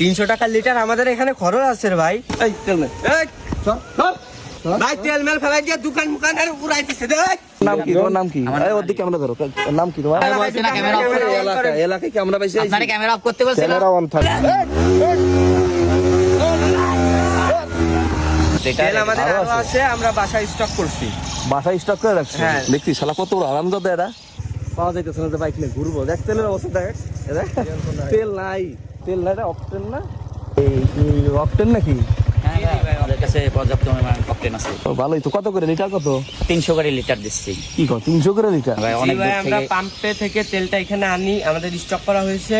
300 টাকা লিটার আমাদের এখানে খরচ আছে রে ভাই। এই তেল নে। এই ভাই তেল মেল ফেলাই দিয়ে দোকান মুকান আর উড়াই দিছে রে। নাম কি তোমার নাম কি? এই ওর দিকে ক্যামেরা ধরো। নাম কি তোমার? বলছি না ক্যামেরা অফ করে। এলাকায় ক্যামেরা পাইছি। আপনারা ক্যামেরা অফ করতে বলছিলেন। ক্যামেরা অন থাকে। তেল আমাদের আরো আছে, আমরা বাসায় স্টক করছি। বাসায় স্টক করে রাখছি। হ্যাঁ। দেখছি শালা কত বড় আরামদাদা এটা। পাওয়া যাইতেছে না যে বাইক নিয়ে ঘুরবো। দেখ তেলের অবস্থা দেখ। তেল নাই। তেল নাই এটা অকটেন না? এই অকটেন নাকি? হ্যাঁ ভাই, আমাদের কাছে পর্যাপ্ত পরিমাণ অকটেন আছে। ও ভালোই তো। কত করে লিটার কত? 300 করে লিটার দিচ্ছি কি কর 300 করে লিটার? ভাই। জি অনেক ভাই, দূর আমরা থেকে পাম্পে থেকে তেলটা এখানে আনি, আমাদের স্টক করা হয়েছে,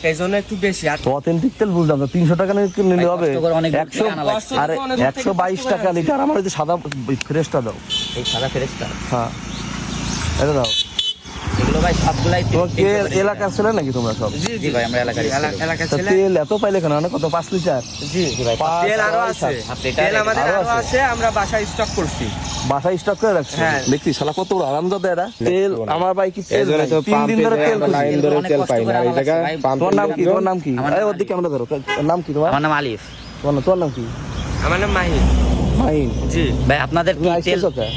এই জন্য একটু বেশি। আর তো অথেন্টিক তেল বুঝলাম না 300 টাকা নিলে হবে। কষ্ট করে অনেক দূর 100 থেকে আনা লাগছে। আরে 122 টাকা লিটার। আমার যে সাদা ফ্রেশটা দাও। এই সাদা ফেরেশতা হ্যাঁ এটা দাও। এগুলো ভাই সবগুলাই তোমার কি এলাকার ছেলে নাকি তোমরা সব? জি ভাই, আমরা এলাকার এলাকা তা ছেলে। তেল এত পাইলে কেন? কত 5 লিটার? জি ভাই। তেল আরো আছে, তেল আমাদের আরো আরো আছে। আছে, আমরা বাসায় স্টক করছি। বাসায় স্টক করে রাখছি। হ্যাঁ। দেখছি শালা কত বড় আরামদাদা এটা। তেল আমার ভাই কি তেল নাই। 3 দিন ধরে তেল লাইন ধরে তেল পাই না এই জায়গায়। তোমার নাম কি? তোমার নাম কি? এই ওর দিকে ক্যামেরা ধরো। নাম কি তোমার? আমার নাম আলিফ। তোমার নাম কি? আমার নাম মাহিন। মাহিন। জি ভাই আপনাদের কি তুমি তেল? আইছো কে?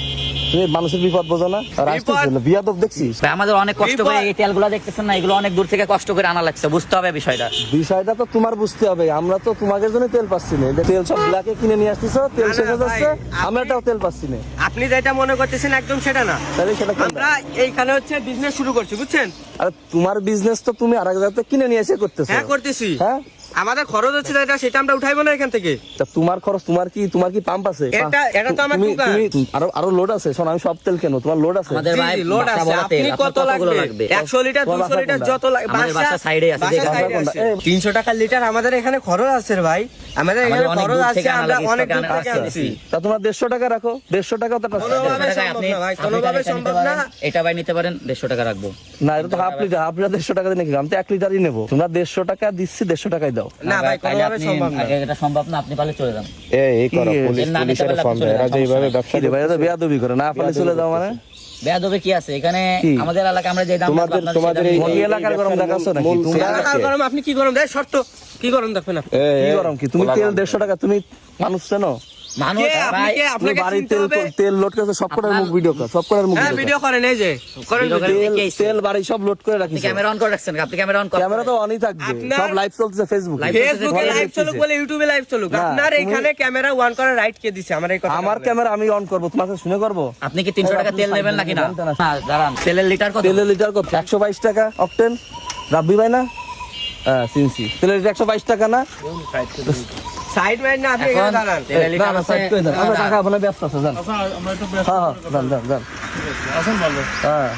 তুমি মানুষের বিপদ বোঝো না? আর আসতেছ না বিয়াদব দেখছিস? ভাই আমাদের অনেক কষ্ট করে এই তেলগুলো দেখতেছেন না, এগুলো অনেক দূর থেকে কষ্ট করে আনা লাগছে, বুঝতে হবে বিষয়টা। বিষয়টা তো তোমার বুঝতে হবে। আমরা তো তোমাদের জন্য তেল পাচ্ছি না। এটা তেল সব ব্ল্যাকে কিনে নিয়ে আসতেছো, তেল না, শেষ হয়ে না, যাচ্ছে, ভাই, আমরা এটাও তেল পাচ্ছি না। আপনি যেটা মনে করতেছেন একদম সেটা না। তাহলে সেটা কোনটা? আমরা এইখানে হচ্ছে বিজনেস শুরু করছি, বুঝছেন? আরে তোমার বিজনেস তো তুমি আরেক জায়গাতে কিনে নিয়ে এসে করতেছো। হ্যাঁ করতেছি। হ্যাঁ আমাদের খরচ হচ্ছে যেটা, সেটা আমরা উঠাইবো না এখান থেকে। তা তোমার খরচ, তোমার কি পাম্প আছে? এটা তো আমার দোকান। আরো লোড আছে। শোনো আমি সব তেল কেন, তোমার লোড আছে? আমাদের ভাই লোড বাসা আছে। বড় তেল, আপনি আপনার কত কতগুলো লাগবে? লাগবে? 100 লিটার, তোমার 200 লিটার বাসা যত লাগবে। আমাদের বাসা সাইডে আছে, বাসা দেখো। সাইডে আছে। এই 300 টাকা লিটার আমাদের এখানে খরচ আছে রে ভাই। আমাদের এখানে অনেক খরচ দূর আছে, থেকে আনা আমরা লাগে, অনেক স্টকে দূর আনা থেকে লাগছে। আনছি। তা তোমার 150 টাকা রাখো। 150 টাকা তো একটা কোনোভাবে সম্ভব না ভাই, কোনোভাবে সম্ভব না। এটা ভাই নিতে পারেন, 150 টাকা রাখবো। না, এটা তো হাফ লিটার 150 টাকা দিয়ে নাকি? আমি তো 1 লিটারই নেবো। তোমরা 150 টাকা দিচ্ছি, 150 টাকাই দাও। না ভাই, কোনোভাবে সম্ভব না। এটা সম্ভব না, আপনি পারলে চলে যান। এই করো কি? পুলিশ এর না নিতে পুলিশের পারলে ফোন আপনি দেয়। চলে এরা যান, যে এইভাবে সমস্যা ব্যবসা কি রে ভাই, এটা বেয়াদবি করে না? পারলে চলে যাও মানে? বেয়াদবি কি আছে এখানে? কি? আমাদের এলাকায় আমরা যে দাম রাখবো, আপনাদের তোমাদের সেই এই- দাম তোমার নিতে কি এলাকার গরম দেখাচ্ছ নাকি? মূল তোমরা এলাকার গরম, আপনি কি গরম দেয় শর্ত, কি গরম দেখবেন আপনি? কি গরম কি? তুমি তেল 150 টাকা, তুমি মানুষ চেনো? মানুষ কে? আপনি ভাই কে? তুমি আপনাকে বাড়ির চিনতে হবে। তেল লোড করেছো, সব কটার মুখ ভিডিও কর, সব কটার মুখ হ্যাঁ ভিডিও ভিডিও করেন, এই যে করেন ভিডিও ভিডিও। করেন। কে? তেল বাড়ি সব লোড করে আপনি রাখিস। ক্যামেরা অন করে রাখছেন, আপনি ক্যামেরা অন করেন। ক্যামেরা তো অনই থাকবে। আপনার- সব লাইভ চলতেছে ফেসবুকে। Live ফেসবুকে লাইভ চলুক বলে ইউটিউবে লাইভ চলুক। না, আপনার তুমি- এখানে ক্যামেরা অন করার রাইট কে দিছে? আমার এই কথা আমার বলেন। ক্যামেরা আমি অন করবো, তোমাকে শুনে করবো? আপনি কি 300 টাকা তেল নেবেন নাকি না? না, দাঁড়ান। তেলের লিটার কত? তেলের লিটার কত? 122 টাকা অকটেন। রাব্বি ভাই না? হ্যাঁ সিনসি। তেলের লিটার 122 টাকা না? সাইড মাইড না, আপনি এখন এখানে দাঁড়ান। তেলের না লিটার না, আছে। সাইড করে দেন। আমরা টাকা আপনার ব্যস্ত আছে, যান। হ্যাঁ যান যান যান। হ্যাঁ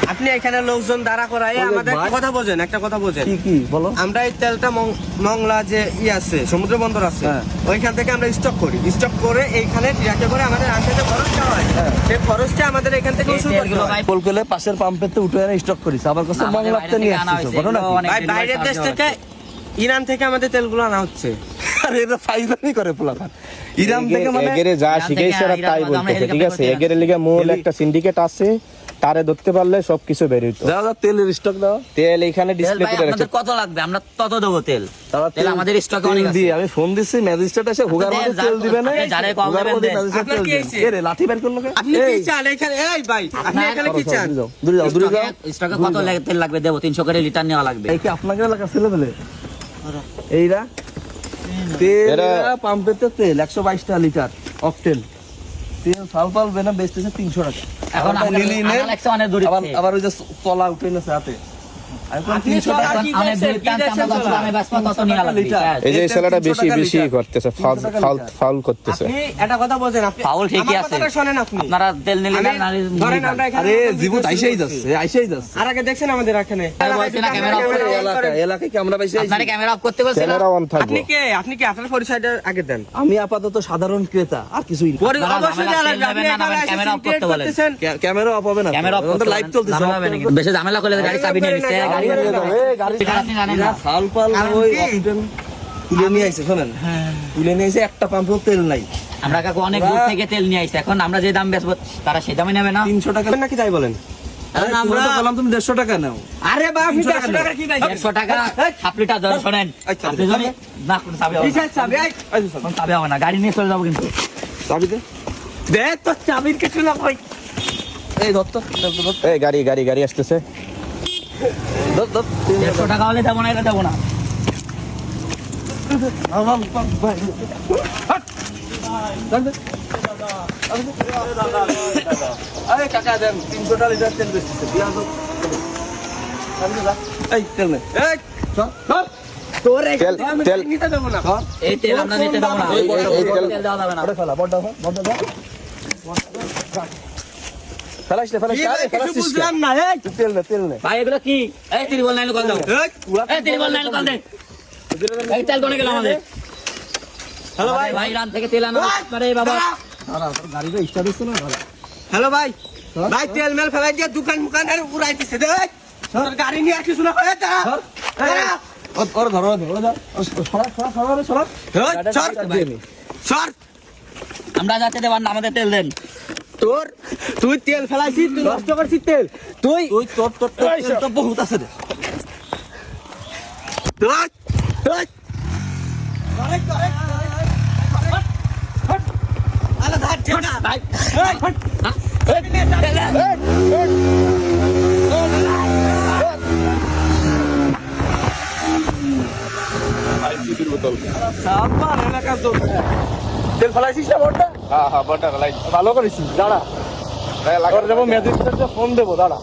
আপনি এখানে লোকজন দাঁড়া করায় ওই যে আমাদের ভাই- কথা বোঝেন, একটা কথা বোঝেন। কি বলো? আমরা এই তেলটা মংলা যে আছে সমুদ্র বন্দর আছে, হ্যাঁ। ওইখান থেকে আমরা স্টক করি, স্টক করে এইখানে ট্রাকে করে আমাদের আনতে যে খরচটা হয়, হ্যাঁ। সেই খরচটা আমাদের এখান থেকে এই উসুল করতে তেলগুলো হয়। ভাই কলকলে পাশের পাম্পেতে উঠে এনে স্টক করিস, আবার কাছে আমাদের মংলাতে বাইরে নিয়ে থেকে আনা আসছিস, হয়েছে, ঘটনা এগুলো কি? অনেক ভাই delivery বাইরের দেশ charge থেকে, ইরান থেকে আমাদের তেলগুলো আনা হচ্ছে। আরে এটা ফাইজলামি করে পোলাপান। ইরান থেকে মানে এগেরে যা ইরান থেকে শিখেছে ওরা ইরান তাই আমরা বলতেছে, ঠিক হেলিকপ্টার আছে? করে এগেরে লিগে মূল একটা সিন্ডিকেট আছে, তারে ধরতে পারলে সবকিছু বেরিয়ে যাও যাও তেলের স্টক দাও। তেল এখানে তেল ডিসপ্লে ভাই করে রাখছে। আপনাদের কত লাগবে? আমরা তত দেবো তেল। তারা তেল আমাদের স্টকে তেল অনেক আছে। দিয়ে আমি ফোন দিচ্ছি, ম্যাজিস্ট্রেট এসে হুগার দেন, মধ্যে তেল যার- দিবে না। আপনি যারে কম হুগার দেবেন মধ্যে দেন। ম্যাজিস্ট্রেট আপনার তেল কি দিবে। হয়েছে? এ রে লাঠি বের করলো কে? আপনি কি এই, চান এখানে? এই ভাই, আপনি এখানে কি চান? দূরে যাও দূরে যাও। স্টকে কত তেল লাগবে দেবো? 300 করে লিটার নেওয়া লাগবে। এই কি আপনাকে এলাকা ছেলে পেলে? এইরা তেল এরা- পাম্পেতে তেল 122 টাকা লিটার অকটেন। তেল ফাল বেনা বেচতেছে 300 টাকা। এখন আবার আমরা লিলি নে, আনা লাগছে অনেক দূরে আবার থেকে। আবার ওই যে তলা উঠে না হাতে। আমি কোন আপনি 300 টাকা চলা এখন কি অনেক দেখছেন? দূরে কি টানতে দেখছেন আমরা চলা? আমি বাসমা কত নেওয়া লাগবে? লিটার। ব্যাস। এই যে এটা ছেলেটা 300 বেশি টাকা বেশি লিটার। করতেছে, 300 টাকা লিটার। ফাউল করতেছে। আপনি একটা কথা বোঝেন, আপনি ফাউল ঠিকই আমার আছে। কথাটা শোনেন আপনি। আপনারা তেল নিলে আমি- না ধরেন আমরা এখানে আরে নতুন জীবন business আইসাই শুরু করছি। যাচ্ছে, আইসাই যাচ্ছে। আর আগে দেখছেন আমাদের এখানে আমি বলছি না, ক্যামেরা অফ করে এলাকায় কি আমরা পাইছি? আপনারা ক্যামেরা অফ করতে বলছেন ক্যামেরা অন থাকবে। আপনি কি আপনার পরিচয়টা আগে দেন। আমি আপাতত সাধারণ ক্রেতা, আর কিছুই না। আপনারা অবশ্যই ঝামেলা জানেন, আপনি নেবেন না, এখানে ক্যামেরা অফ করতে বলেন। করতেছেন। ক্যামেরা অফ হবে না, ক্যামেরা অফ করতে লাইভ চলতেছে। ঝামেলা হবে নাকি? বেশি ঝামেলা করলে গাড়ি চাবি নিয়ে নিচ্ছে, গাড়ি গাড়ি নিয়ে যাও, এই গাড়ি আপনি জানেন না। ফাল ওই অকটেন তুলে নিয়ে আইছে, শোনেন, তুলে নিয়ে আইছে, একটা পাম্পেও তেল নাই। আমরা কাকু অনেক দূর থেকে তেল নিয়ে আইছি, এখন আমরা যে দাম বেচবো তারা সেই দামে নেবে না। 300 টাকা নাকি তাই বলেন? কারণ আমরা আমরা বললাম তুমি 150 টাকা নাও। আরে ভাই আপনি 300 100 টাকা কি ভাই 100 টাকা হাফ লিটার জল শোনেন আচ্ছা, আপনি যদি না কোনো চাবি হবে না। কিসের চাবি এই? আচ্ছা স্যার, কোনো চাবি হবে না গাড়ি নিয়ে চলে যাবো কিন্তু চাবি দে। দে তো চাবির কিছু না ভাই এই ধর তো, ধর, ধর, এই গাড়ি গাড়ি গাড়ি আসতেছে। ধর, ধর। 150 টাকা হলে দেবো না এটা দেবো না আরে কাকা দেন 300 লিটার তেল বেচতেছে, দিয়া দাও। এই তেল নে। এই, ধর, ধর। তোর এই তেল, আমি তেল। নিতে দেবো না ধর। এই তেল আমরা নিতে দেবো না এই তেল। তেল দেওয়া যাবে না ওটা ফেলা, বড়টা ধর, বড়টা ধর। ফেলাস না ফেলাস কি না, ভাই, আরে ফেলাস কিছু বুঝলাম না এই তুই তেল নে, তেল নে। ভাই এগুলো কি এই ত্রিবল নাইন কল দাও এই, এই ত্রিবল নাইন কল দে এই তেল কোনে গেল আমাদের হ্যালো ভাই ভাই রান থেকে তেল আনা পারে বাবা আরে, তোর গাড়িটা স্টার্ট হচ্ছে না, ভালো। হ্যালো ভাই ভাই তেল মেল ফেলাই দিয়ে দোকান মুকান আর উড়াই দিছে দে তোর গাড়ি নিয়ে আর কিছু না হয় তা ধর। ওরা ধরো, ওরা ধরো, ওরা ধর। সরা, সরা, সরা, সরা, সরা। সর দিয়ে নে। সর আমরা যাতে দেবার না আমাদের তেল দেন তোর তুই তেল ফেলাইছিস তুই নষ্ট করছিস তেল তুই তুই তোর তেল তো বহুত আছে রে। তুই তুই আলা ধার ছেড়া ভাই সাবান এলাকা তো। তেল ফেলাইছিস না বড়টা? হ্যাঁ হ্যাঁ বড়টা ফেলাই। ভালো করেছিস, দাঁড়া। ওর যাবো মেদিনীপুর ফোন দেবো, দাঁড়া।